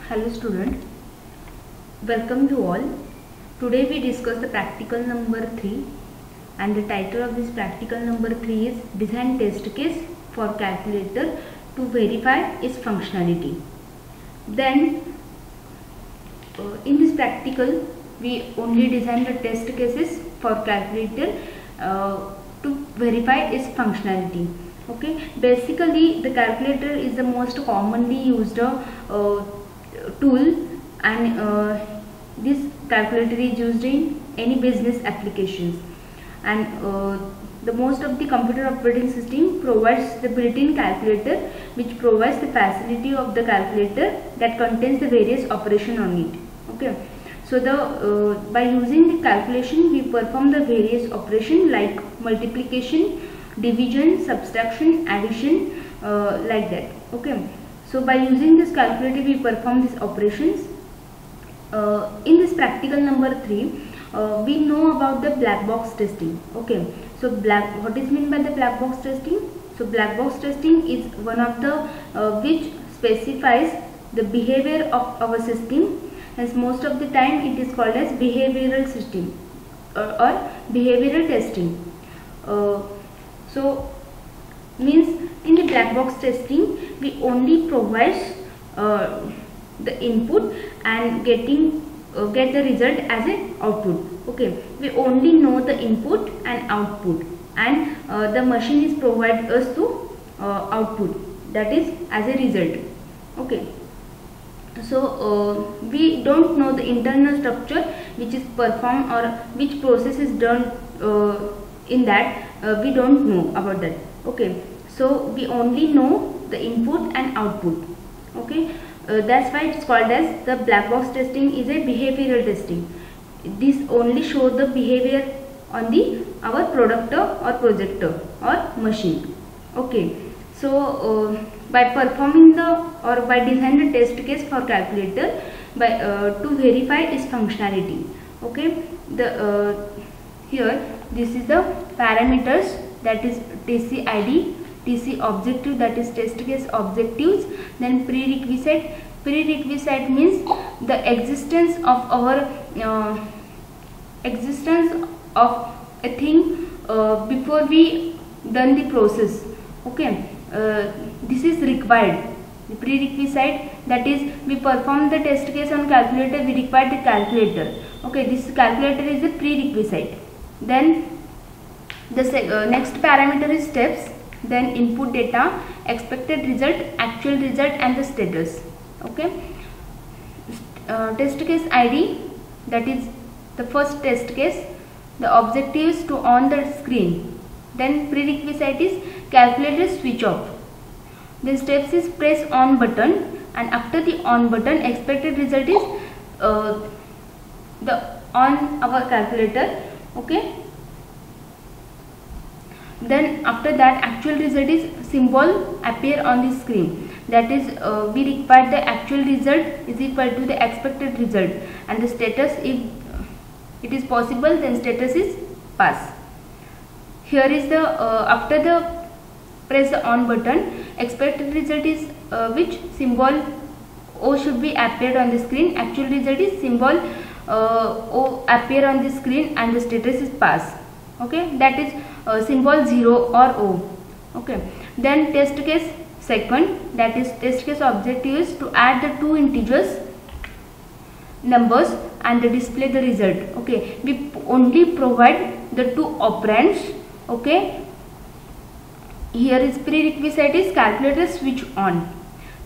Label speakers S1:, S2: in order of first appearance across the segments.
S1: Hello student, welcome you all. Today we discuss the practical number 3 and the title of this practical number 3 is Design Test Case for Calculator to Verify its Functionality. Then in this practical we only design the test cases for calculator to verify its functionality. Okay, basically the calculator is the most commonly used tool, and this calculator is used in any business applications, and the most of the computer operating system provides the built-in calculator which provides the facility of the calculator that contains the various operation on it. Okay, so the by using the calculation we perform the various operation like multiplication, division, subtraction, addition, like that. Okay, so by using this calculator we perform these operations. In this practical number 3 we know about the black box testing. Okay, so what is meant by the black box testing? So black box testing is one of the which specifies the behavior of our system, as most of the time it is called as behavioral system or behavioral testing. So means in the black box testing we only provide the input and get the result as an output. Okay, we only know the input and output, and the machine is provide us to output, that is as a result. Okay, so we don't know the internal structure which is performed or which process is done in that. We don't know about that. Okay, so we only know the input and output. Okay, that's why it's called as the black box testing is a behavioral testing. This only shows the behavior on the our productor or projector or machine. Okay, so by performing the or by designing the test case for calculator by to verify its functionality. Okay, the here this is the parameters, that is TC-ID, TC objective, that is test case objectives. Then prerequisite means the existence of our existence of a thing before we done the process. Okay, this is required. The prerequisite, that is we perform the test case on calculator, we require the calculator. Okay, this calculator is a prerequisite. Then the next parameter is steps, then input data, expected result, actual result, and the status. Okay, test case ID, that is the first test case, the objective is to on the screen. Then prerequisite is calculator switch off. Then steps is press on button, and after the on button expected result is the on our calculator. Okay, then after that actual result is symbol appear on the screen, that is we require the actual result is equal to the expected result, and the status, if it is possible then status is pass. Here is the after the press the on button, expected result is which symbol O should be appeared on the screen, actual result is symbol O appear on the screen, and the status is pass. Okay, that is symbol 0 or O. Okay, then test case second, that is test case objective is to add the two integers numbers and display the result. Okay, we only provide the two operands. Okay, here is prerequisite is calculator switch on.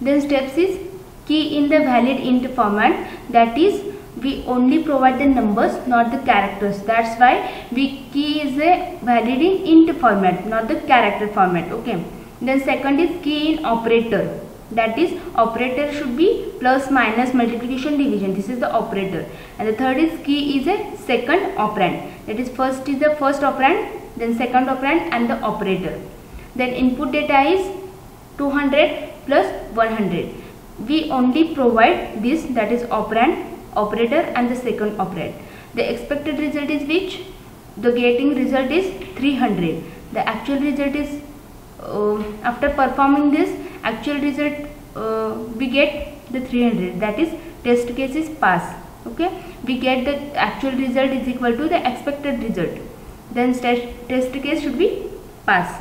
S1: Then steps is key in the valid int format, that is we only provide the numbers, not the characters. That's why we key is a valid in int format, not the character format. Okay, then second is key in operator, that is operator should be plus, minus, multiplication, division. This is the operator. And the third is key is a second operand, that is first is the first operand, then second operand, and the operator. Then input data is 200 plus 100. We only provide this, that is operand, operator, and the second operand. The expected result is which? The getting result is 300. The actual result is after performing this actual result we get the 300, that is test case is pass. Okay, we get the actual result is equal to the expected result, then test case should be pass.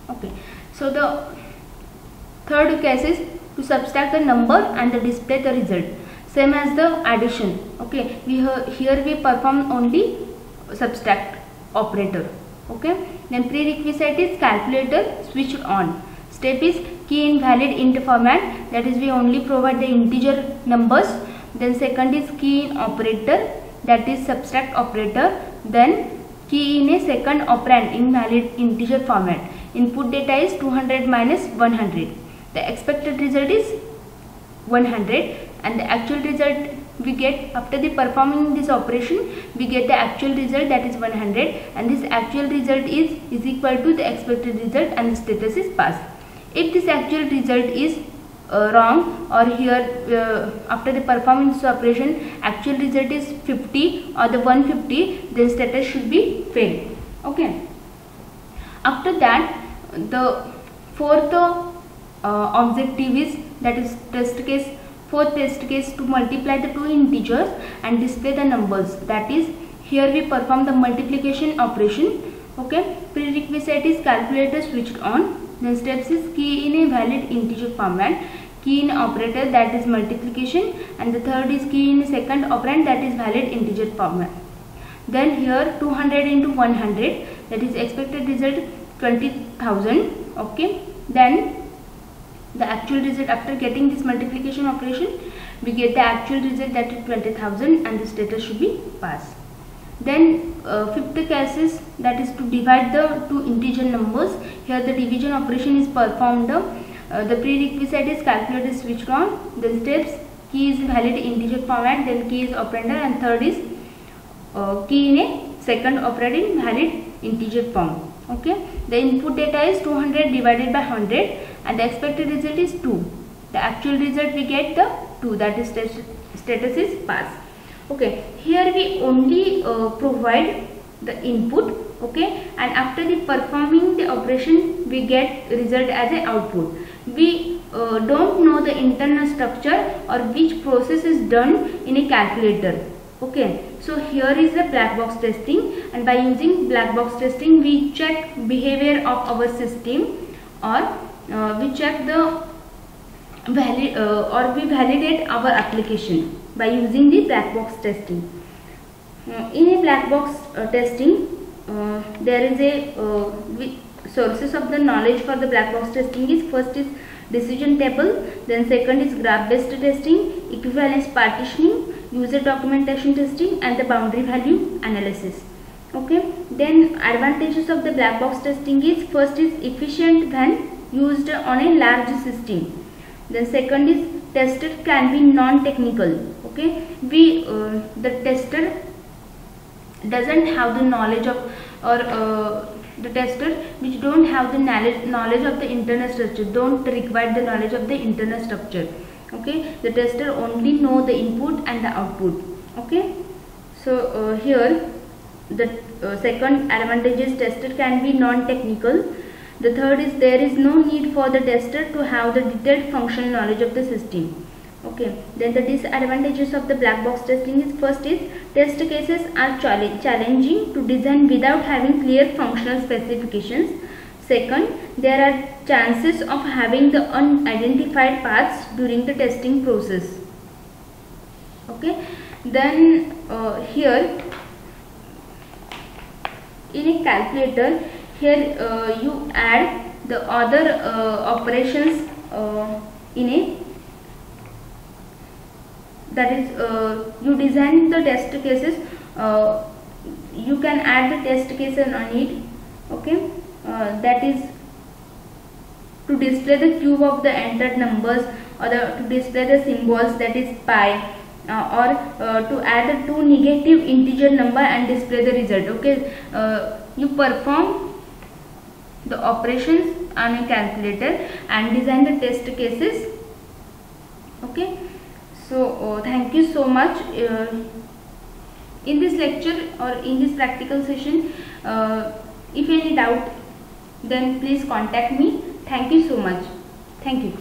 S1: Okay, so the third case is to subtract the number and the display the result, same as the addition. Okay, here we perform only subtract operator. Okay, then prerequisite is calculator switched on. Step is key in valid int format, that is we only provide the integer numbers. Then second is key in operator, that is subtract operator. Then key in a second operand in valid integer format. Input data is 200 minus 100. The expected result is 100, and the actual result we get after the performing this operation, we get the actual result, that is 100, and this actual result is equal to the expected result, and the status is pass. If this actual result is wrong, or here after the performing this operation actual result is 50 or the 150, then status should be failed. Okay, after that the fourth objective is, that is fourth test case to multiply the two integers and display the numbers, that is here we perform the multiplication operation. Okay, prerequisite is calculator switched on. Then steps is key in a valid integer format, key in operator, that is multiplication, and the third is key in a second operand, that is valid integer format. Then here 200 into 100, that is expected result 20,000. Okay, then the actual result after getting this multiplication operation, we get the actual result, that is 20,000, and the status should be pass. Then fifth case is, that is to divide the two integer numbers. Here the division operation is performed. The prerequisite is calculator switched on. Then steps, key is valid integer format, then key is operander, and third is key in a second operand in valid integer form. Okay, the input data is 200 divided by 100, and the expected result is 2. The actual result we get the 2, that is status is pass. Okay, here we only provide the input. Okay, and after the performing the operation we get result as an output. We don't know the internal structure or which process is done in a calculator. Okay, so here is the black box testing, and by using black box testing we check behavior of our system, or we check the valid or we validate our application by using the black box testing. In a black box testing, there is a sources of the knowledge for the black box testing is, first is decision table, then second is graph based testing, equivalence partitioning, user documentation testing, and the boundary value analysis. Okay, then advantages of the black box testing is, first is efficient when used on a large system. Then second is tester can be non-technical. Okay, the tester doesn't have the knowledge of, or the tester which don't have the knowledge of the internal structure, don't require the knowledge of the internal structure. Okay, the tester only know the input and the output. Okay, so here the second advantage is tester can be non-technical. The third is there is no need for the tester to have the detailed functional knowledge of the system. Okay, then the disadvantages of the black box testing is, first is test cases are challenging to design without having clear functional specifications. Second, there are chances of having the unidentified paths during the testing process. Okay, then here in a calculator, here you add the other operations in a, that is you design the test cases, you can add the test case on it. Okay, that is to display the cube of the entered numbers, or to display the symbols, that is pi, or to add the two negative integer number and display the result. Okay, you perform the operations on a calculator and design the test cases. Okay, so thank you so much. In this lecture or in this practical session, if any doubt, then please contact me. Thank you so much. Thank you.